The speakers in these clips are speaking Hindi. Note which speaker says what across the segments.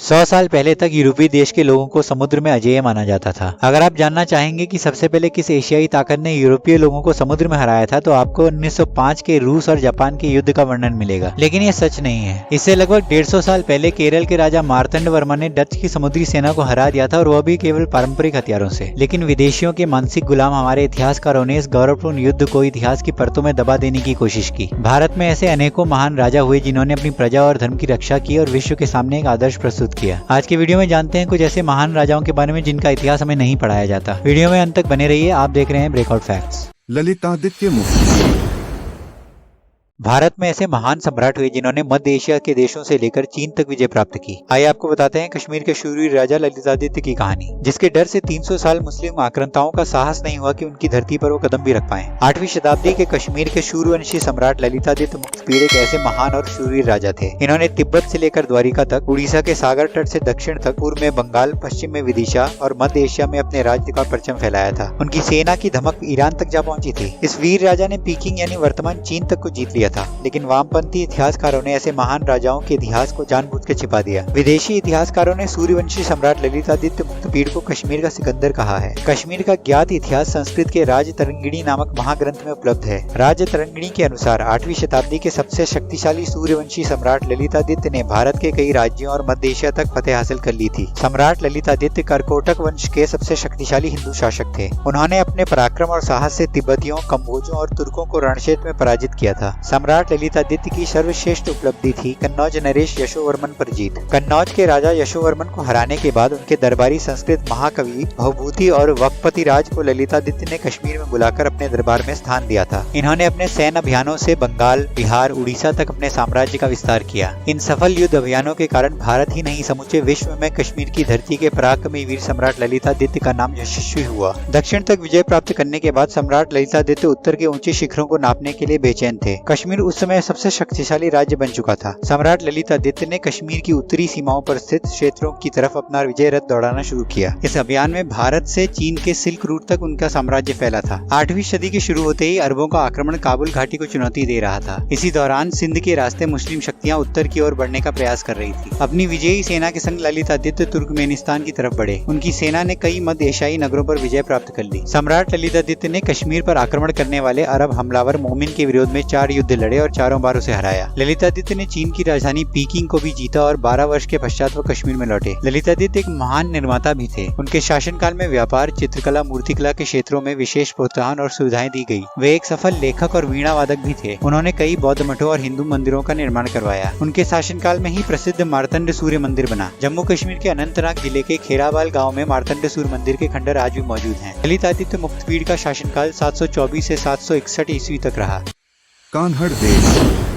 Speaker 1: 100 साल पहले तक यूरोपीय देश के लोगों को समुद्र में अजेय माना जाता था। अगर आप जानना चाहेंगे कि सबसे पहले किस एशियाई ताकत ने यूरोपीय लोगों को समुद्र में हराया था, तो आपको 1905 के रूस और जापान के युद्ध का वर्णन मिलेगा। लेकिन ये सच नहीं है। इससे लगभग 150 साल पहले केरल के राजा मार्तंड वर्मा ने डच की समुद्री सेना को हरा दिया था, और वह भी केवल पारंपरिक हथियारों से। लेकिन विदेशियों के मानसिक गुलाम हमारे इतिहासकारों ने इस गौरवपूर्ण युद्ध को इतिहास की परतों में दबा देने की कोशिश की। भारत में ऐसे अनेकों महान राजा हुए जिन्होंने अपनी प्रजा और धर्म की रक्षा की और विश्व के सामने एक आदर्श प्रस्तुत किया। आज के वीडियो में जानते हैं कुछ ऐसे महान राजाओं के बारे में जिनका इतिहास हमें नहीं पढ़ाया जाता। वीडियो में अंत तक बने रहिए। आप देख रहे हैं ब्रेकआउट फैक्ट्स।
Speaker 2: ललितादित्य मुफ्ती।
Speaker 1: भारत में ऐसे महान सम्राट हुए जिन्होंने मध्य एशिया के देशों से लेकर चीन तक विजय प्राप्त की। आइए आपको बताते हैं कश्मीर के शूरवीर राजा ललितादित्य की कहानी, जिसके डर से 300 साल मुस्लिम आक्रांताओं का साहस नहीं हुआ कि उनकी धरती पर वो कदम भी रख पाए। 8वीं शताब्दी के कश्मीर के शूरवंशी सम्राट ललितादित्य मुक्तपीड़ एक ऐसे महान और शूरवीर राजा थे। इन्होंने तिब्बत से लेकर द्वारिका तक, उड़ीसा के सागर तट से दक्षिण तक, पूर्व में बंगाल, पश्चिम में विदिशा और मध्य एशिया में अपने राज्य का परचम फैलाया था। उनकी सेना की धमक ईरान तक जा पहुंची थी। इस वीर राजा ने पीकिंग यानी वर्तमान चीन तक को जीत लिया था। लेकिन वामपंथी इतिहासकारों ने ऐसे महान राजाओं के इतिहास को जानबूझ कर छिपा दिया। विदेशी इतिहासकारों ने सूर्यवंशी सम्राट ललितादित्य मुक्तपीड़ को कश्मीर का सिकंदर कहा है। कश्मीर का ज्ञात इतिहास संस्कृत के राज तरंगिणी नामक महाग्रंथ में उपलब्ध है। राज तरंगिणी के अनुसार 8वीं शताब्दी के सबसे शक्तिशाली सूर्यवंशी सम्राट ललितादित्य ने भारत के कई राज्यों और मध्य एशिया तक फतेह हासिल कर ली थी। सम्राट ललितादित्य कर्कोटक वंश के सबसे शक्तिशाली हिंदू शासक थे। उन्होंने अपने पराक्रम और साहस से तिब्बतियों, कम्बोजों और तुर्कों को रणक्षेत्र में पराजित किया था। सम्राट ललितादित्य की सर्वश्रेष्ठ उपलब्धि थी कन्नौज नरेश यशोवर्मन पर जीत। कन्नौज के राजा यशोवर्मन को हराने के बाद उनके दरबारी संस्कृत महाकवि भवभूति और वक्पति राज को ललितादित्य ने कश्मीर में बुलाकर अपने दरबार में स्थान दिया था। इन्होंने अपने सैन्य अभियानों से बंगाल, बिहार, उड़ीसा तक अपने साम्राज्य का विस्तार किया। इन सफल युद्ध अभियानों के कारण भारत ही नहीं समूचे विश्व में कश्मीर की धरती के पराक्रमी वीर सम्राट ललितादित्य का नाम यशस्वी हुआ। दक्षिण तक विजय प्राप्त करने के बाद सम्राट ललितादित्य उत्तर के ऊंचे शिखरों को नापने के लिए बेचैन थे। कश्मीर उस समय सबसे शक्तिशाली राज्य बन चुका था। सम्राट ललितादित्य ने कश्मीर की उत्तरी सीमाओं पर स्थित क्षेत्रों की तरफ अपना विजय रथ दौड़ाना शुरू किया। इस अभियान में भारत से चीन के सिल्क रूट तक उनका साम्राज्य फैला था। 8वीं सदी के शुरू होते ही अरबों का आक्रमण काबुल घाटी को चुनौती दे रहा था। इसी दौरान सिंध के रास्ते मुस्लिम शक्तियां उत्तर की ओर बढ़ने का प्रयास कर रही थी। अपनी विजयी सेना के संग ललितादित्य तुर्कमेनिस्तान की तरफ बढ़े। उनकी सेना ने कई मध्य एशियाई नगरों पर विजय प्राप्त कर ली। सम्राट ललितादित्य ने कश्मीर पर आक्रमण करने वाले अरब हमलावर मोमिन के विरोध में 4 युद्ध लड़े और चारों बार उसे हराया। ललितादित्य ने चीन की राजधानी पीकिंग को भी जीता और 12 वर्ष के पश्चात वो कश्मीर में लौटे। ललितादित्य एक महान निर्माता भी थे। उनके शासनकाल में व्यापार, चित्रकला, मूर्तिकला के क्षेत्रों में विशेष प्रोत्साहन और सुविधाएं दी गई। वे एक सफल लेखक और वीणा वादक भी थे। उन्होंने कई बौद्ध मठों और हिंदू मंदिरों का निर्माण करवाया। उनके शासनकाल में ही प्रसिद्ध मार्तंड सूर्य मंदिर बना। जम्मू कश्मीर के अनंतनाग जिले के खेराबाल गाँव में मार्तंड सूर्य मंदिर के खंडर आज भी मौजूद हैं। ललितादित्य मुक्तपीड़ का शासनकाल 724 से 761 ईस्वी तक रहा।
Speaker 2: कान्हड़ देश।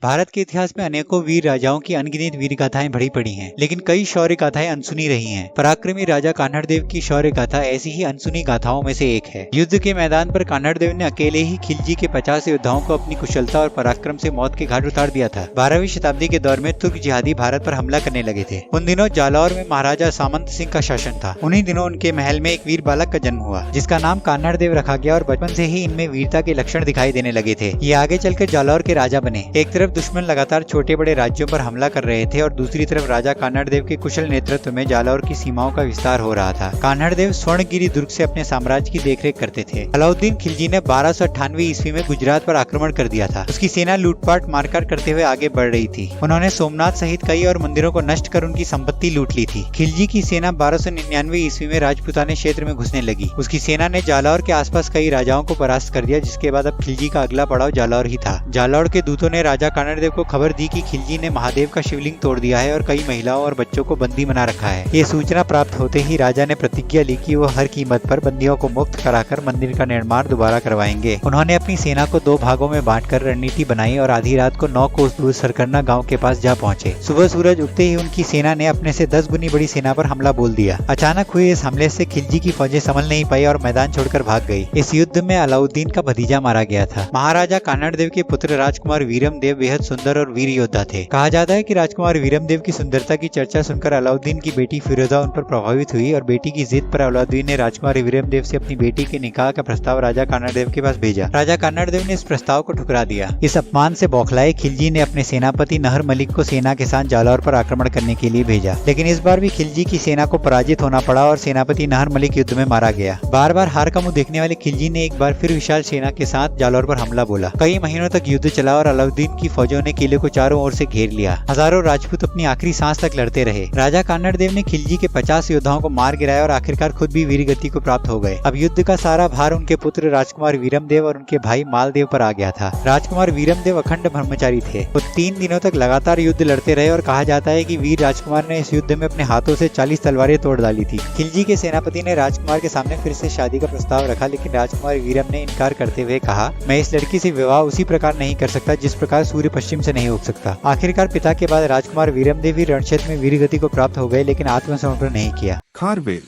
Speaker 1: भारत के इतिहास में अनेकों वीर राजाओं की अनगिनत वीर गाथाएं भरी पड़ी हैं, लेकिन कई शौर्य गाथाएं अनसुनी रही हैं। पराक्रमी राजा कान्हड़ देव की शौर्य गाथा ऐसी ही अनसुनी गाथाओं में से एक है। युद्ध के मैदान पर कान्हड़ देव ने अकेले ही खिलजी के 50 योद्धाओं को अपनी कुशलता और पराक्रम से मौत के घाट उतार दिया था। 12वीं शताब्दी के दौर में तुर्क जिहादी भारत पर हमला करने लगे थे। उन दिनों जालौर में महाराजा सामंत सिंह का शासन था। उन्हीं दिनों उनके महल में एक वीर बालक का जन्म हुआ, जिसका नाम कान्हड़ देव रखा गया और बचपन से ही इनमें वीरता के लक्षण दिखाई देने लगे थे। ये आगे चलकर जालौर के राजा बने। एक तरफ दुश्मन लगातार छोटे बड़े राज्यों पर हमला कर रहे थे और दूसरी तरफ राजा कान्हड़ देव के कुशल नेतृत्व में जालौर की सीमाओं का विस्तार हो रहा था। कान्हड़ देव स्वर्णगिरी दुर्ग से अपने साम्राज्य की देखरेख करते थे। अलाउद्दीन खिलजी ने 1298 ईस्वी में गुजरात पर आक्रमण कर दिया था। उसकी सेना लूटपाट मारकाट करते हुए आगे बढ़ रही थी। उन्होंने सोमनाथ सहित कई और मंदिरों को नष्ट कर उनकी संपत्ति लूट ली थी। खिलजी की सेना 1299 ईस्वी में राजपूताने क्षेत्र में घुसने लगी। उसकी सेना ने जालौर के आसपास कई राजाओं को परास्त कर दिया, जिसके बाद अब खिलजी का अगला पड़ाव जालौर ही था। जालौर के दूतों ने राजा कान्हड़ देव को खबर दी कि खिलजी ने महादेव का शिवलिंग तोड़ दिया है और कई महिलाओं और बच्चों को बंदी बना रखा है। ये सूचना प्राप्त होते ही राजा ने प्रतिज्ञा ली कि वो हर कीमत पर बंदियों को मुक्त कराकर मंदिर का निर्माण दोबारा करवाएंगे। उन्होंने अपनी सेना को 2 भागों में बांटकर रणनीति बनाई और आधी रात को 9 कोस दूर सरकन्ना गांव के पास जा पहुंचे। सुबह सूरज उगते ही उनकी सेना ने अपने से 10 गुनी बड़ी सेना पर हमला बोल दिया। अचानक हुए इस हमले से खिलजी की फौजें संभल नहीं पाई और मैदान छोड़कर भाग गई। इस युद्ध में अलाउद्दीन का भतीजा मारा गया था। महाराजा कान्हड़ देव के पुत्र राजकुमार वीरम देव बेहद सुंदर और वीर योद्धा थे। कहा जाता है कि राजकुमार वीरमदेव की सुंदरता की चर्चा सुनकर अलाउद्दीन की बेटी फिरोजा उन पर प्रभावित हुई और बेटी की जिद पर अलाउद्दीन ने राजकुमार वीरमदेव से अपनी बेटी के निकाह का प्रस्ताव राजा कान्हादेव के पास भेजा। राजा कान्हादेव ने इस प्रस्ताव को ठुकरा दिया। इस अपमान से बौखलाए खिलजी ने अपने सेनापति नहर मलिक को सेना के साथ जालौर पर आक्रमण करने के लिए भेजा, लेकिन इस बार भी खिलजी की सेना को पराजित होना पड़ा और सेनापति नहर मलिक युद्ध में मारा गया। बार बार हार का मुंह देखने वाले खिलजी ने एक बार फिर विशाल सेना के साथ जालौर पर हमला बोला। कई महीनों तक युद्ध चला और अलाउद्दीन की फौजों ने किले को चारों ओर से घेर लिया। हजारों राजपूत अपनी आखिरी सांस तक लड़ते रहे। राजा कान्हादेव ने खिलजी के 50 योद्धाओं को मार गिराया और आखिरकार खुद भी वीर गति को प्राप्त हो गए। अब युद्ध का सारा भार उनके पुत्र राजकुमार वीरमदेव और उनके भाई मालदेव पर आ गया था। राजकुमार वीरमदेव अखंड ब्रह्मचारी थे। वो 3 दिनों तक लगातार युद्ध लड़ते रहे और कहा जाता है कि वीर राजकुमार ने इस युद्ध में अपने हाथों से 40 तलवारें तोड़ डाली थी। खिलजी के सेनापति ने राजकुमार के सामने फिर से शादी का प्रस्ताव रखा, लेकिन राजकुमार वीरम ने इनकार करते हुए कहा, मैं इस लड़की से विवाह उसी प्रकार नहीं कर सकता जिस प्रकार सूर्य पश्चिम से नहीं उग सकता। आखिरकार पिता के बाद राजकुमार वीरमदेव भी रणक्षेत्र में वीर गति को प्राप्त हो गए, लेकिन आत्मसमर्पण नहीं किया।
Speaker 2: खारवेल।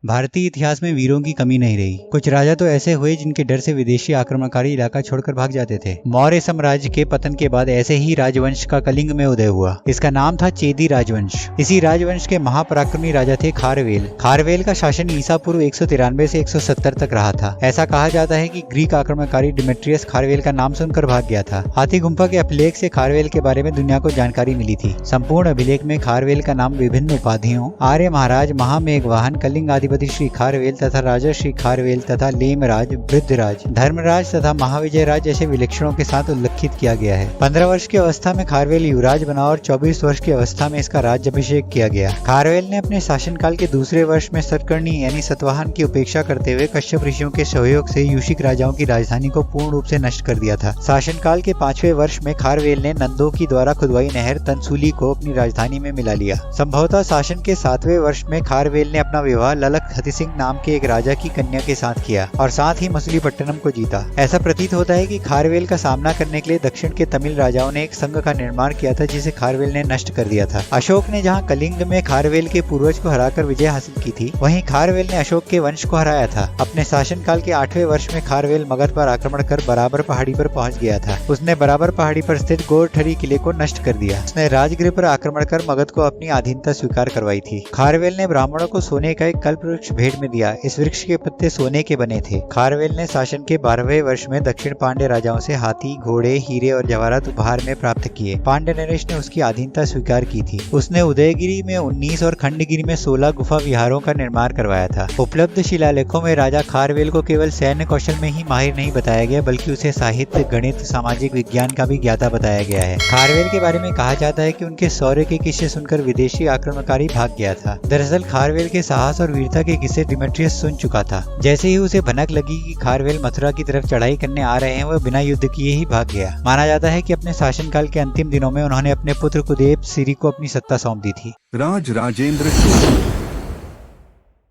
Speaker 1: भारतीय इतिहास में वीरों की कमी नहीं रही। कुछ राजा तो ऐसे हुए जिनके डर से विदेशी आक्रमणकारी इलाका छोड़कर भाग जाते थे। मौर्य साम्राज्य के पतन के बाद ऐसे ही राजवंश का कलिंग में उदय हुआ। इसका नाम था चेदी राजवंश। इसी राजवंश के महापराक्रमी राजा थे खारवेल। खारवेल का शासन ईसा पूर्व 193 से 170 तक रहा था। ऐसा कहा जाता है कि ग्रीक आक्रमणकारी डिमेट्रियस खारवेल का नाम सुनकर भाग गया था। हाथी गुम्फा के अभिलेख से खारवेल के बारे में दुनिया को जानकारी मिली थी। संपूर्ण अभिलेख में खारवेल का नाम विभिन्न उपाधियों आर्य महाराज, महामेघवाहन, कलिंग अधिपति श्री खारवेल तथा राजा श्री खारवेल तथा लेमराज, वृद्धराज, धर्मराज तथा महाविजय राज जैसे विलक्षणों के साथ उल्लेखित किया गया है। 15 वर्ष की अवस्था में खारवेल युवराज बना और 24 वर्ष की अवस्था में इसका राज्याभिषेक किया गया। खारवेल ने अपने शासनकाल के दूसरे वर्ष में सतकर्णी यानी सतवाहन की उपेक्षा करते हुए कश्यप ऋषियों के सहयोग से यूशिक राजाओं की राजधानी को पूर्ण रूप से नष्ट कर दिया था। शासनकाल के 5वें वर्ष में खारवेल ने नंदों की द्वारा खुदवाई नहर तनसूली को अपनी राजधानी में मिला लिया। संभवतः शासन के 7वें वर्ष में खारवेल ने अपना विवाह ललक हति सिंह नाम के एक राजा की कन्या के साथ किया और साथ ही मछलीपट्टनम को जीता। ऐसा प्रतीत होता है कि खारवेल का सामना करने के लिए दक्षिण के तमिल राजाओं ने एक संघ का निर्माण किया था जिसे खारवेल ने नष्ट कर दिया था। अशोक ने जहां कलिंग में खारवेल के पूर्वज को हराकर विजय हासिल की थी, वहीं खारवेल ने अशोक के वंश को हराया था। अपने शासनकाल के 8वें वर्ष में खारवेल मगध पर आक्रमण कर बराबर पहाड़ी पर पहुंच गया था। उसने बराबर पहाड़ी पर स्थित गोरठरी किले को नष्ट कर दिया। उसने राजगृह पर आक्रमण कर मगध को अपनी अधीनता स्वीकार करवाई थी। खारवेल ने ब्राह्मणों को सोने का एक कल्पवृक्ष भेंट में दिया। इस वृक्ष के पत्ते सोने के बने थे। खारवेल ने शासन के 12वें वर्ष में दक्षिण पांड्य राजाओं से हाथी, घोड़े, हीरे और जवाहरात उपहार में प्राप्त किए। पांड्य नरेश ने उसकी अधीनता स्वीकार की थी। उसने उदयगिरी में 19 और खंडगिरी में 16 गुफा विहारों का निर्माण करवाया था। उपलब्ध शिलालेखों में राजा खारवेल को केवल सैन्य कौशल में ही माहिर नहीं बताया गया, बल्कि उसे साहित्य, गणित, सामाजिक विज्ञान का भी ज्ञाता बताया गया है। खारवेल के बारे में कहा जाता है कि उनके शौर्य के किस्से सुनकर विदेशी आक्रमणकारी भाग गया था। दरअसल खारवेल के साहस और वीरता के किस्से डिमेट्रियस सुन चुका था। जैसे ही उसे भनक लगी कि खारवेल मथुरा की तरफ चढ़ाई करने आ रहे हैं, वह बिना युद्ध किए ही भाग गया। माना जाता है कि अपने शासनकाल के अंतिम दिनों में उन्होंने अपने पुत्र कुदेव सिरी को अपनी सत्ता सौंप दी थी।
Speaker 2: राजेंद्र चोल।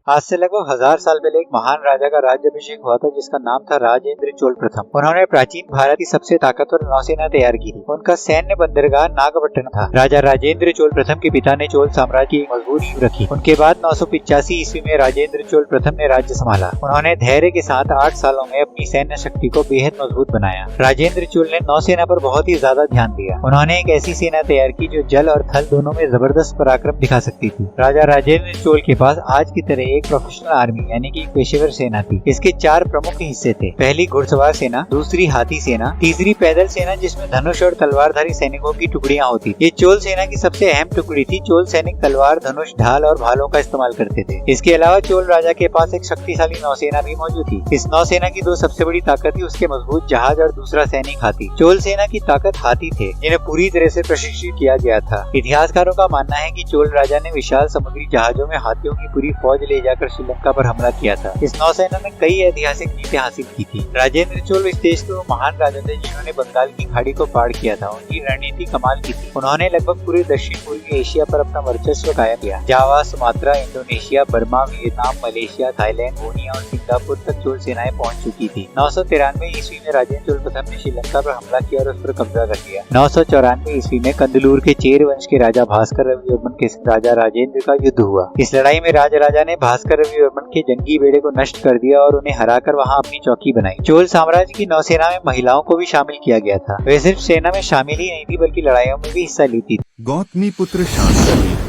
Speaker 1: आज से लगभग 1000 साल पहले एक महान राजा का राज्याभिषेक हुआ था जिसका नाम था राजेंद्र चोल प्रथम। उन्होंने प्राचीन भारत की सबसे ताकतवर नौसेना तैयार की थी। उनका सैन्य बंदरगाह नागपट्टनम था। राजा राजेंद्र चोल प्रथम के पिता ने चोल साम्राज्य की एक मजबूत नींव रखी। उनके बाद 985 ईस्वी में राजेंद्र चोल प्रथम ने राज्य संभाला। उन्होंने धैर्य के साथ 8 सालों में अपनी सैन्य शक्ति को बेहद मजबूत बनाया। राजेंद्र चोल ने नौसेना पर बहुत ही ज्यादा ध्यान दिया। उन्होंने एक ऐसी सेना तैयार की जो जल और थल दोनों में जबरदस्त पराक्रम दिखा सकती थी। राजा राजेंद्र चोल के पास आज की तरह एक प्रोफेशनल आर्मी यानी कि पेशेवर सेना थी। इसके 4 प्रमुख हिस्से थे। पहली घुड़सवार सेना, दूसरी हाथी सेना, तीसरी पैदल सेना जिसमें धनुष और तलवारधारी सैनिकों की टुकड़ियां होती। ये चोल सेना की सबसे अहम टुकड़ी थी। चोल सैनिक तलवार, धनुष, ढाल और भालों का इस्तेमाल करते थे। इसके अलावा चोल राजा के पास एक शक्तिशाली नौसेना भी मौजूद थी। इस नौसेना की 2 सबसे बड़ी ताकत थी, उसके मजबूत जहाज और दूसरा सैनिक हाथी। चोल सेना की ताकत हाथी थे जिन्हें पूरी तरह से प्रशिक्षित किया गया था। इतिहासकारों का मानना है कि चोल राजा ने विशाल समुद्री जहाजों में हाथियों की पूरी फौज ले जाकर श्रीलंका पर हमला किया था। इस नौसेना ने कई ऐतिहासिक जीतें हासिल की थी। राजेंद्र चोल इस देश के वो महान राजा थे जिन्होंने बंगाल की खाड़ी को पार किया था। उनकी रणनीति कमाल की थी। उन्होंने लगभग पूरे दक्षिण पूर्वी एशिया पर अपना वर्चस्व कायम किया। Java, Sumatra, Indonesia, Burma, Vietnam, Malaysia, Thailand, Borneo और सिंगापुर तक चोल सेनाएं पहुंच चुकी थी। 993 ईस्वी में राजेंद्र चोल प्रथम ने श्रीलंका पर हमला किया और उस पर कब्जा कर लिया। 994 ईस्वी में कंदलूर के चेर वंश के राजा भास्कर रविवर्मन के राजा राजेंद्र का युद्ध हुआ। इस लड़ाई में राजा ने भास्कर रविवर्मन के जंगी बेड़े को नष्ट कर दिया और उन्हें हराकर वहां अपनी चौकी बनाई। चोल साम्राज्य की नौसेना में महिलाओं को भी शामिल किया गया था। वे सिर्फ सेना में शामिल ही नहीं थी बल्कि लड़ाइयों में भी हिस्सा लेती थी।
Speaker 2: गौतमीपुत्र शातकर्णी।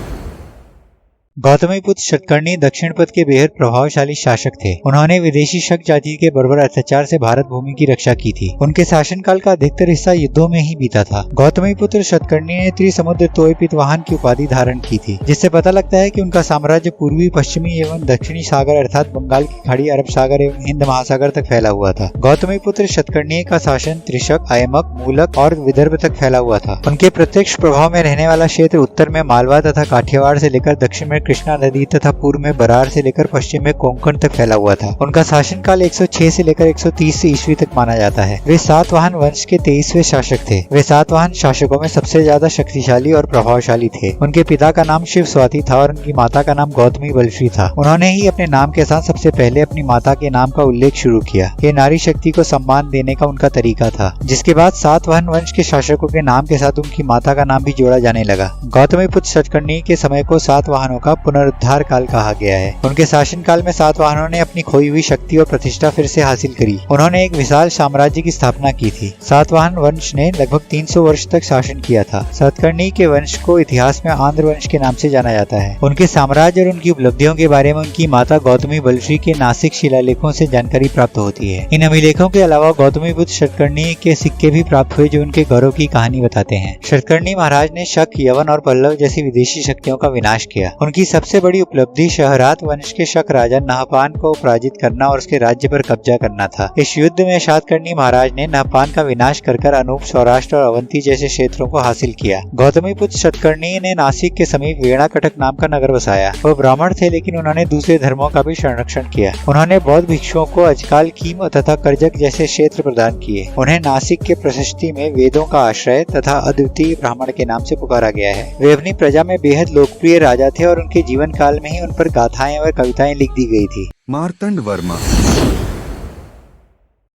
Speaker 1: गौतमीपुत्र शतकर्णी दक्षिण पथ के बेहद प्रभावशाली शासक थे। उन्होंने विदेशी शक जाति के बर्बर अत्याचार से भारत भूमि की रक्षा की थी। उनके शासनकाल का अधिकतर हिस्सा युद्धों में ही बीता था। गौतमीपुत्र शतकर्णी ने त्रिसमुद्र तोयपितवाहन की उपाधि धारण की थी, जिससे पता लगता है कि उनका साम्राज्य पूर्वी, पश्चिमी एवं दक्षिणी सागर अर्थात बंगाल की खाड़ी, अरब सागर एवं हिंद महासागर तक फैला हुआ था। गौतमीपुत्र शतकर्णी का शासन त्रिशक, अयमक, मूलक और विदर्भ तक फैला हुआ था। उनके प्रत्यक्ष प्रभाव में रहने वाला क्षेत्र उत्तर में मालवा तथा काठियावाड़ से लेकर दक्षिण में कृष्णा नदी तथा पूर्व में बरार से लेकर पश्चिम में कोंकण तक फैला हुआ था। उनका शासनकाल 106 से लेकर 130 ईस्वी तक माना जाता है। वे सातवाहन वंश के 23वें शासक थे। वे सातवाहन शासकों में सबसे ज्यादा शक्तिशाली और प्रभावशाली थे। उनके पिता का नाम शिव स्वाति था और उनकी माता का नाम गौतमी बलश्री था। उन्होंने ही अपने नाम के साथ सबसे पहले अपनी माता के नाम का उल्लेख शुरू किया। ये नारी शक्ति को सम्मान देने का उनका तरीका था। जिसके बाद सातवाहन वंश के शासकों के नाम के साथ उनकी माता का नाम भी जोड़ा जाने लगा। गौतमीपुत्र शतकर्णी के समय को सातवाहनों का पुनरुद्धार काल कहा गया है। उनके शासनकाल में सातवाहनों ने अपनी खोई हुई शक्ति और प्रतिष्ठा फिर से हासिल करी। उन्होंने एक विशाल साम्राज्य की स्थापना की थी। सातवाहन वंश ने लगभग 300 वर्ष तक शासन किया था। शतकर्णी के वंश को इतिहास में आंध्र वंश के नाम से जाना जाता है। उनके साम्राज्य और उनकी उपलब्धियों के बारे में उनकी माता गौतमी बलश्री के नासिक शिलालेखों से जानकारी प्राप्त होती है। इन अभिलेखों के अलावा गौतमीपुत्र शतकर्णी के सिक्के भी प्राप्त हुए जो उनके गौरव की कहानी बताते हैं। शतकर्णी महाराज ने शक, यवन और पल्लव जैसी विदेशी शक्तियों का विनाश किया। उनकी सबसे बड़ी उपलब्धि शहरात वंश के शक राजा नहपान को पराजित करना और उसके राज्य पर कब्जा करना था। इस युद्ध में शातकर्णी महाराज ने नहपान का विनाश कर अनूप, सौराष्ट्र और अवंती जैसे क्षेत्रों को हासिल किया। गौतमीपुत्र शतकर्णी ने नासिक के समीप वेणाकटक नाम का नगर बसाया। वो ब्राह्मण थे लेकिन उन्होंने दूसरे धर्मों का भी संरक्षण किया। उन्होंने बौद्ध भिक्षुओं को अजकाल, कीम तथा करजक जैसे क्षेत्र प्रदान किए। उन्हें नासिक के प्रशस्ति में वेदों का आश्रय तथा अद्वितीय ब्राह्मण के नाम से पुकारा गया है। वे अपनी प्रजा में बेहद लोकप्रिय राजा थे और उनके जीवन काल में ही उन पर गाथाएं और कविताएं लिख दी गई थी।
Speaker 2: मार्तंड वर्मा।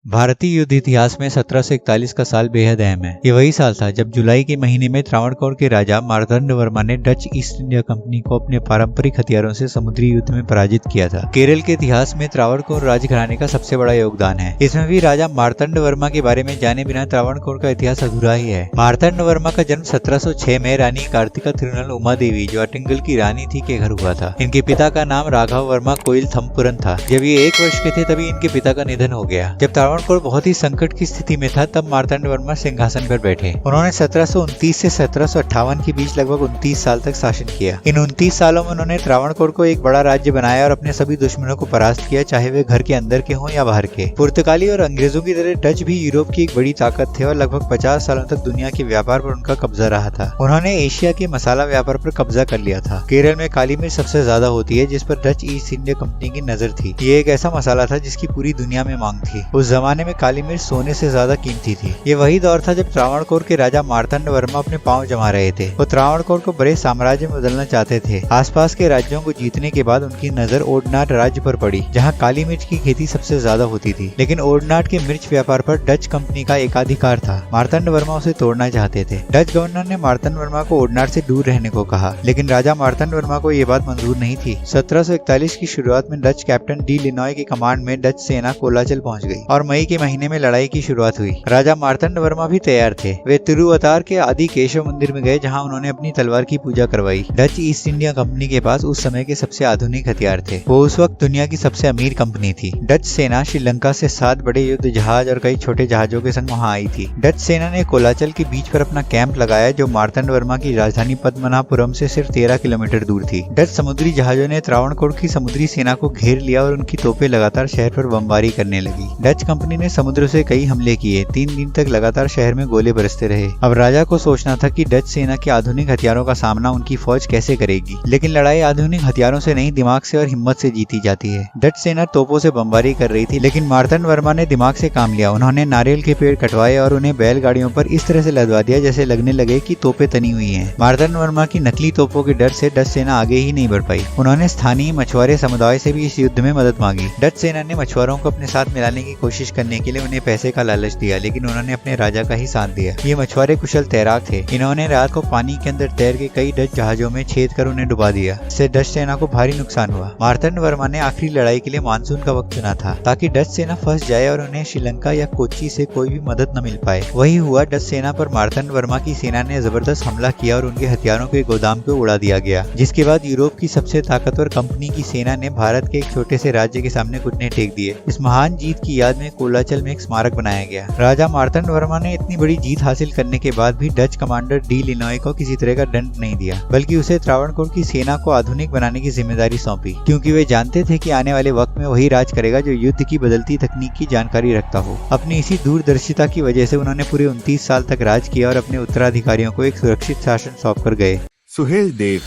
Speaker 1: भारतीय युद्ध इतिहास में 1741 का साल बेहद अहम है। ये वही साल था जब जुलाई के महीने में त्रावणकोर के राजा मार्तंड वर्मा ने डच ईस्ट इंडिया कंपनी को अपने पारंपरिक हथियारों से समुद्री युद्ध में पराजित किया था। केरल के इतिहास में त्रावणकोर राजघराने का सबसे बड़ा योगदान है। इसमें भी राजा मार्तंड वर्मा के बारे में जाने बिना त्रावणकोर का इतिहास अधूरा ही है। मार्तंड वर्मा का जन्म 1706 में रानी कार्तिका तिरुनल उमा देवी, जो अटिंगल की रानी थी, के घर हुआ था। इनके पिता का नाम राघव वर्मा कोइल थम्पुरन था। जब ये 1 वर्ष के थे तभी इनके पिता का निधन हो गया। जब त्रावणकोर बहुत ही संकट की स्थिति में था तब मार्तंड वर्मा सिंहासन पर बैठे। उन्होंने 1729 से 1758 के बीच लगभग 29 साल तक शासन किया। इन 29 सालों में उन्होंने त्रावणकोर को एक बड़ा राज्य बनाया और अपने सभी दुश्मनों को परास्त किया, चाहे वे घर के अंदर के हों या बाहर के। पुर्तगाली और अंग्रेजों की तरह डच भी यूरोप की एक बड़ी ताकत थे और लगभग 50 सालों तक दुनिया के व्यापार पर उनका कब्जा रहा था। उन्होंने एशिया के मसाला व्यापार पर कब्जा कर लिया था। केरल में काली मिर्च सबसे ज्यादा होती है, जिस पर डच ईस्ट इंडिया कंपनी की नजर थी। ये एक ऐसा मसाला था जिसकी पूरी दुनिया में मांग थी। उस जमाने में काली मिर्च सोने से ज्यादा कीमती थी। ये वही दौर था जब त्रावणकोर के राजा मार्तंड वर्मा अपने पांव जमा रहे थे। वो त्रावणकोर को बड़े साम्राज्य में बदलना चाहते थे। आसपास के राज्यों को जीतने के बाद उनकी नजर ओडनाट राज्य पर पड़ी, जहाँ काली मिर्च की खेती सबसे ज्यादा होती थी। लेकिन ओडनाट के मिर्च व्यापार पर डच कंपनी का एकाधिकार था। मार्तंड वर्मा उसे तोड़ना चाहते थे। डच गवर्नर ने मार्तंड वर्मा को ओडनाट से दूर रहने को कहा, लेकिन राजा मार्तंड वर्मा को ये बात मंजूर नहीं थी। 1741 की शुरुआत में डच कैप्टन डी लिनॉय के कमांड में डच सेना कोलाचल पहुंच गई और मई के महीने में लड़ाई की शुरुआत हुई। राजा मार्तंड वर्मा भी तैयार थे। वे तिरुवतार के आदि केशव मंदिर में गए, जहां उन्होंने अपनी तलवार की पूजा करवाई। डच ईस्ट इंडिया कंपनी के पास उस समय के सबसे आधुनिक हथियार थे। वो उस वक्त दुनिया की सबसे अमीर कंपनी थी। डच सेना श्रीलंका से 7 बड़े युद्ध जहाज और कई छोटे जहाजों के संग वहां आई थी। डच सेना ने कोलाचल के बीच पर अपना कैंप लगाया, जो मार्तंड वर्मा की राजधानी पद्मनाभपुरम से सिर्फ 13 किलोमीटर दूर थी। डच समुद्री जहाजों ने त्रावणकोर की समुद्री सेना को घेर लिया और उनकी तोपें लगातार शहर पर बमबारी करने लगी। डच कंपनी ने समुद्र से कई हमले किए। 3 दिन तक लगातार शहर में गोले बरसते रहे। अब राजा को सोचना था कि डच सेना के आधुनिक हथियारों का सामना उनकी फौज कैसे करेगी। लेकिन लड़ाई आधुनिक हथियारों से नहीं, दिमाग से और हिम्मत से जीती जाती है। डच सेना तोपों से बमबारी कर रही थी, लेकिन मार्तंड वर्मा ने दिमाग से काम लिया। उन्होंने नारियल के पेड़ कटवाए और उन्हें बैलगाड़ियों पर इस तरह से लदवा दिया जैसे लगने लगे कि तोपें तनी हुई हैं। मार्तंड वर्मा की नकली तोपों के डर से डच सेना आगे ही नहीं बढ़ पाई। उन्होंने स्थानीय मछुआरे समुदाय से भी इस युद्ध में मदद मांगी। डच सेना ने मछुआरों को अपने साथ मिलाने की कोशिश कोशिश करने के लिए उन्हें पैसे का लालच दिया, लेकिन उन्होंने अपने राजा का ही साथ दिया। ये मछुआरे कुशल तैराक थे। इन्होंने रात को पानी के अंदर तैर के कई डच जहाजों में छेद कर उन्हें डुबा दिया। इससे डच सेना को भारी नुकसान हुआ। मार्तंड वर्मा ने आखिरी लड़ाई के लिए मानसून का वक्त चुना था ताकि डच सेना फंस जाए और उन्हें श्रीलंका या कोच्चि से कोई भी मदद न मिल पाए। वही हुआ। डच सेना पर मार्तंड वर्मा की सेना ने जबरदस्त हमला किया और उनके हथियारों के गोदाम को उड़ा दिया गया, जिसके बाद यूरोप की सबसे ताकतवर कंपनी की सेना ने भारत के एक छोटे से राज्य के सामने घुटने टेक दिए। इस महान जीत की याद में कोलाचल में एक स्मारक बनाया गया। राजा मार्तंड वर्मा ने इतनी बड़ी जीत हासिल करने के बाद भी डच कमांडर डी लिनॉय को किसी तरह का दंड नहीं दिया, बल्कि उसे त्रावणकोर की सेना को आधुनिक बनाने की जिम्मेदारी सौंपी, क्योंकि वे जानते थे कि आने वाले वक्त में वही राज करेगा जो युद्ध की बदलती तकनीक की जानकारी रखता हो। अपनी इसी दूरदर्शिता की वजह से उन्होंने पूरे 29 साल तक राज किया और अपने उत्तराधिकारियों को एक सुरक्षित शासन सौंप कर गए।
Speaker 2: सुहेल देव।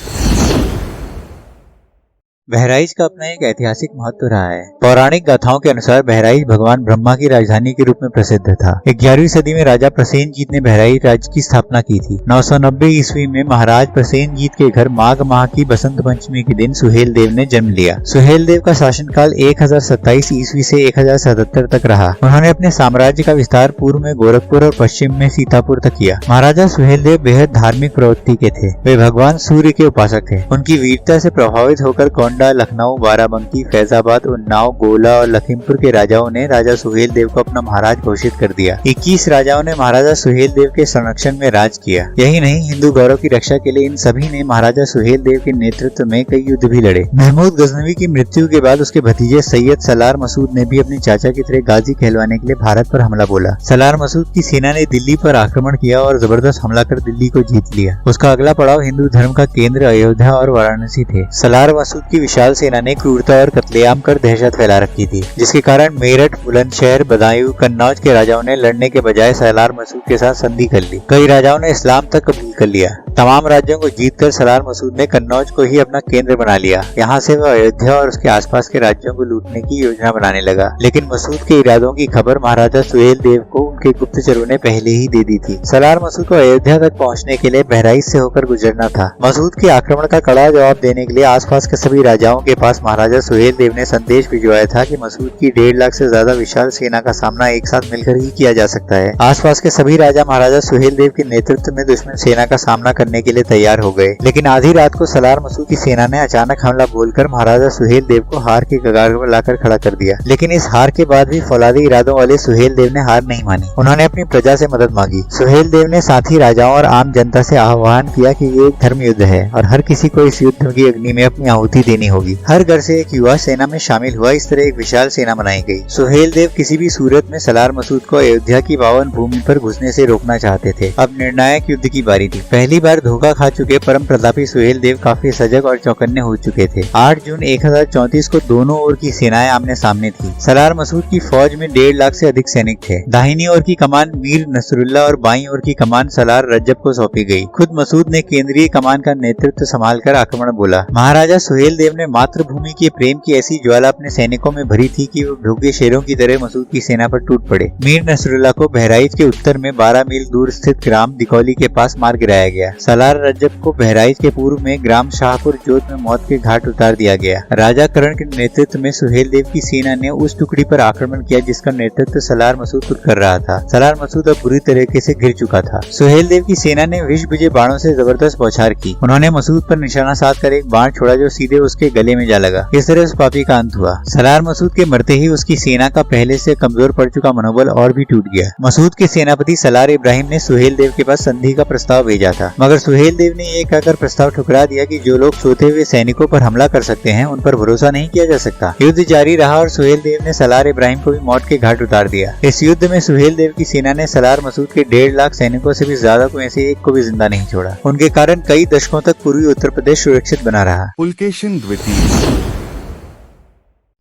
Speaker 1: बहराइच का अपना एक ऐतिहासिक महत्व रहा है। पौराणिक गाथाओं के अनुसार बहराइच भगवान ब्रह्मा की राजधानी के रूप में प्रसिद्ध था। 11वीं सदी में राजा प्रसेनजीत ने बहराइच राज्य की स्थापना की थी। 990 ईस्वी में महाराज प्रसेनजीत के घर माघ माह की बसंत पंचमी के दिन सुहेल देव ने जन्म लिया। सुहेल देव का शासनकाल 1027 ईस्वी से 1077 तक रहा। उन्होंने अपने साम्राज्य का विस्तार पूर्व में गोरखपुर और पश्चिम में सीतापुर तक किया। महाराजा सुहेल देव बेहद धार्मिक प्रवृत्ति के थे। वे भगवान सूर्य के उपासक थे। उनकी वीरता से प्रभावित होकर लखनऊ, बाराबंकी, फैजाबाद, उन्नाव, गोला और लखीमपुर के राजाओं ने राजा सुहेल देव को अपना महाराज घोषित कर दिया। 21 राजाओं ने महाराजा सुहेल देव के संरक्षण में राज किया। यही नहीं, हिंदू गौरव की रक्षा के लिए इन सभी ने महाराजा सुहेल देव के नेतृत्व में कई युद्ध भी लड़े। महमूद गजनवी की मृत्यु के बाद उसके भतीजे सैयद सलार मसूद ने भी अपने चाचा की तरह गाजी कहलवाने के लिए भारत पर हमला बोला। सलार मसूद की सेना ने दिल्ली पर आक्रमण किया और जबरदस्त हमला कर दिल्ली को जीत लिया। उसका अगला पड़ाव हिंदू धर्म का केंद्र अयोध्या और वाराणसी थे। सलार मसूद की विशाल सेना ने क्रूरता और कत्लेआम कर दहशत फैला रखी थी, जिसके कारण मेरठ, बुलंदशहर, बदायूं, कन्नौज के राजाओं ने लड़ने के बजाय सलार मसूद के साथ संधि कर ली। कई राजाओं ने इस्लाम तक कबूल कर लिया। तमाम राज्यों को जीतकर सलार मसूद ने कन्नौज को ही अपना केंद्र बना लिया। यहाँ से वह अयोध्या और उसके आसपास के राज्यों को लूटने की योजना बनाने लगा, लेकिन मसूद के इरादों की खबर महाराजा सुहेल देव को उनके गुप्तचरों ने पहले ही दे दी थी। सलार मसूद को अयोध्या तक पहुँचने के लिए बहराइच से होकर गुजरना था। मसूद के आक्रमण का कड़ा जवाब देने के लिए आसपास के सभी राजाओं के पास महाराजा सुहेल देव ने संदेश भिजवाया था कि मसूद की 1.5 लाख से ज्यादा विशाल सेना का सामना एक साथ मिलकर ही किया जा सकता है। आसपास के सभी राजा महाराजा सुहेल देव के नेतृत्व में दुश्मन सेना का सामना करने के लिए तैयार हो गए, लेकिन आधी रात को सलार मसूद की सेना ने अचानक हमला बोलकर महाराजा सुहेल देव को हार के कगार पर लाकर खड़ा कर दिया। लेकिन इस हार के बाद भी फौलादी इरादों वाले सुहेल देव ने हार नहीं मानी। उन्होंने अपनी प्रजा से मदद मांगी। सुहेल देव ने साथ ही राजाओं और आम जनता से आह्वान किया कि ये एक धर्म युद्ध है और हर किसी को इस युद्ध की अग्नि में अपनी आहुति देनी होगी। हर घर से एक युवा सेना में शामिल हुआ। इस तरह एक विशाल सेना बनाई गई। सुहेल देव किसी भी सूरत में सलार मसूद को अयोध्या की पावन भूमि पर घुसने से रोकना चाहते थे। अब निर्णायक युद्ध की बारी थी। पहली बार धोखा खा चुके परम प्रतापी सुहेल देव काफी सजग और चौकन्ने हो चुके थे। 8 जून 1034 को दोनों ओर की सेनाएं आमने सामने थी। सलार मसूद की फौज में 1.5 लाख से अधिक सैनिक थे। दाहिनी ओर की कमान मीर नसरुल्ला और बाईं ओर की कमान सलार रज्जब को सौंपी गई। खुद मसूद ने केंद्रीय कमान का नेतृत्व संभालकर आक्रमण बोला। महाराजा सुहेल देव ने मातृभूमि के प्रेम की ऐसी ज्वाला अपने सैनिकों में भरी थी कि वो भूखे शेरों की तरह मसूद की सेना पर टूट पड़े। मीर नसरुल्ला को बहराइच के उत्तर में 12 मील दूर स्थित ग्राम दिकौली के पास मार गिराया गया। सलार रज्जब को बहराइच के पूर्व में ग्राम शाहपुर जोत में मौत के घाट उतार दिया गया। राजा करण के नेतृत्व में सुहेल देव की सेना ने उस टुकड़ी पर आक्रमण किया जिसका नेतृत्व सलार मसूद खुद कर रहा था। सलार मसूद अब बुरी तरीके से घिर चुका था। सुहेल देव की सेना ने विष बुझे बाणों से जबरदस्त बौछार की। उन्होंने मसूद पर निशाना साधकर एक बाण छोड़ा जो सीधे उसके गले में जा लगा। इस तरह उस पापी का अंत हुआ। सलार मसूद के मरते ही उसकी सेना का पहले से कमजोर पड़ चुका मनोबल और भी टूट गया। मसूद के सेनापति सलार इब्राहिम ने सुहेल देव के पास संधि का प्रस्ताव भेजा था, मगर सुहेल देव ने ये कहकर प्रस्ताव ठुकरा दिया कि जो लोग सोते हुए सैनिकों पर हमला कर सकते हैं उन पर भरोसा नहीं किया जा सकता। युद्ध जारी रहा और सुहेल देव ने सलार इब्राहिम को भी मौत के घाट उतार दिया। इस युद्ध में सुहेल देव की सेना ने सलार मसूद के 1.5 लाख सैनिकों से भी ज्यादा को ऐसे एक को भी जिंदा नहीं छोड़ा। उनके कारण कई दशकों तक पूर्वी उत्तर प्रदेश सुरक्षित बना रहा।
Speaker 2: पुलकेशिन द्वितीय।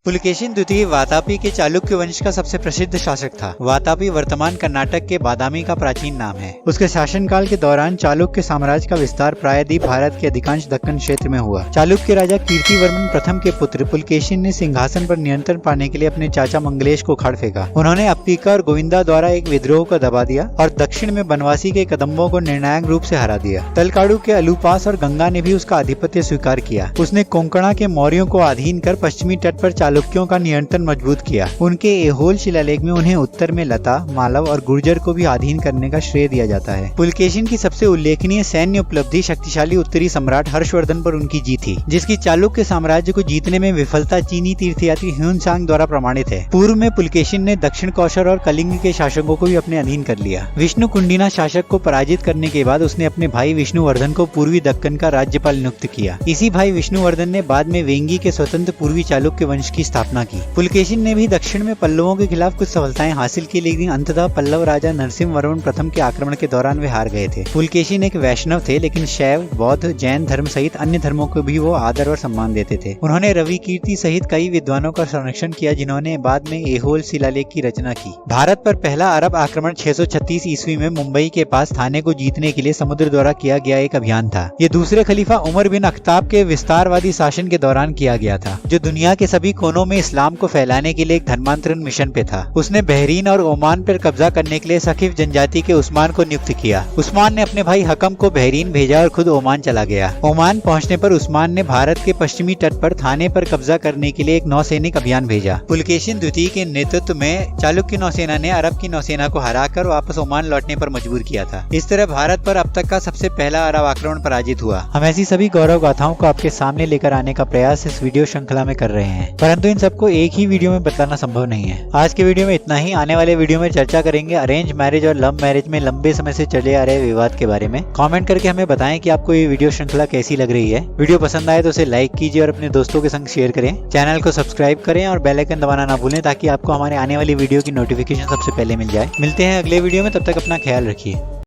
Speaker 1: पुलकेशिन द्वितीय वातापी के चालुक्य वंश का सबसे प्रसिद्ध शासक था। वातापी वर्तमान कर्नाटक के बादामी का प्राचीन नाम है। उसके शासनकाल के दौरान चालुक्य साम्राज्य का विस्तार प्रायद्वीप भारत के अधिकांश दक्कन क्षेत्र में हुआ। चालुक्य राजा कीर्तिवर्मन प्रथम के पुत्र पुलकेशिन ने सिंहासन पर नियंत्रण पाने के लिए अपने चाचा मंगलेश को उखाड़ फेंका। उन्होंने अप्पिका और गोविंदा द्वारा एक विद्रोह को दबा दिया और दक्षिण में बनवासी के कदम्बों को निर्णायक रूप से हरा दिया। तलकाड़ू के अलूपास और गंगा ने भी उसका आधिपत्य स्वीकार किया। उसने कोंकणा के मौर्यों को अधीन कर पश्चिमी तट पर चालुक्यों का नियंत्रण मजबूत किया। उनके ऐहोल शिलालेख में उन्हें उत्तर में लता, मालव और गुर्जर को भी अधीन करने का श्रेय दिया जाता है। पुलकेशिन की सबसे उल्लेखनीय सैन्य उपलब्धि शक्तिशाली उत्तरी सम्राट हर्षवर्धन पर उनकी जीत थी, जिसकी चालुक्य साम्राज्य को जीतने में विफलता चीनी तीर्थयात्री ह्यूनसांग द्वारा प्रमाणित है। पूर्व में पुलकेशिन ने दक्षिण कौशल और कलिंग के शासकों को भी अपने अधीन कर लिया। विष्णु कुंडिना शासक को पराजित करने के बाद उसने अपने भाई विष्णुवर्धन को पूर्वी दक्कन का राज्यपाल नियुक्त किया। इसी भाई विष्णुवर्धन ने बाद में वेंगी के स्वतंत्र पूर्वी चालुक्य वंश की स्थापना की। पुलकेशिन ने भी दक्षिण में पल्लवों के खिलाफ कुछ सफलताएं हासिल की, लेकिन अंततः पल्लव राजा नरसिंह वर्मन प्रथम के आक्रमण के दौरान वे हार गए थे। पुलकेशिन एक वैष्णव थे, लेकिन शैव, बौद्ध, जैन धर्म सहित अन्य धर्मों को भी वो आदर और सम्मान देते थे। उन्होंने रवि कीर्ति सहित कई विद्वानों का संरक्षण किया, जिन्होंने बाद में ऐहोल शिलालेख की रचना की। भारत पर पहला अरब आक्रमण 636 ईस्वी में मुंबई के पास थाने को जीतने के लिए समुद्र द्वारा किया गया एक अभियान था। ये दूसरे खलीफा उमर बिन अख्ताब के विस्तारवादी शासन के दौरान किया गया था, जो दुनिया के सभी कोनों में इस्लाम को फैलाने के लिए एक धर्मांतरण मिशन पे था। उसने बहरीन और ओमान पर कब्जा करने के लिए सकीफ जनजाति के उस्मान को नियुक्त किया। उस्मान ने अपने भाई हकम को बहरीन भेजा और खुद ओमान चला गया। ओमान पहुंचने पर उस्मान ने भारत के पश्चिमी तट पर थाने पर कब्जा करने के लिए एक नौसैनिक अभियान भेजा। पुलकेशिन द्वितीय के नेतृत्व में चालुक्य नौसेना ने अरब की नौसेना को हराकर वापस ओमान लौटने पर मजबूर किया था। इस तरह भारत पर अब तक का सबसे पहला अरब आक्रमण पराजित हुआ। हम ऐसी सभी गौरव गाथाओं को आपके सामने लेकर आने का प्रयास इस वीडियो श्रृंखला में कर रहे हैं, परंतु इन सबको एक ही वीडियो में बताना संभव नहीं है। आज के वीडियो में इतना ही। आने वाले वीडियो में चर्चा करेंगे अरेंज मैरिज और लव मैरिज में लंबे समय से चले आ रहे विवाद के बारे में। कमेंट करके हमें बताएं कि आपको ये वीडियो श्रृंखला कैसी लग रही है। वीडियो पसंद आए तो उसे लाइक कीजिए और अपने दोस्तों के संग शेयर करें। चैनल को सब्सक्राइब करें और बेल आइकन दबाना ना भूलें, ताकि आपको हमारे आने वाली वीडियो की नोटिफिकेशन सबसे पहले मिल जाए। मिलते हैं अगले वीडियो में, तब तक अपना ख्याल रखिए।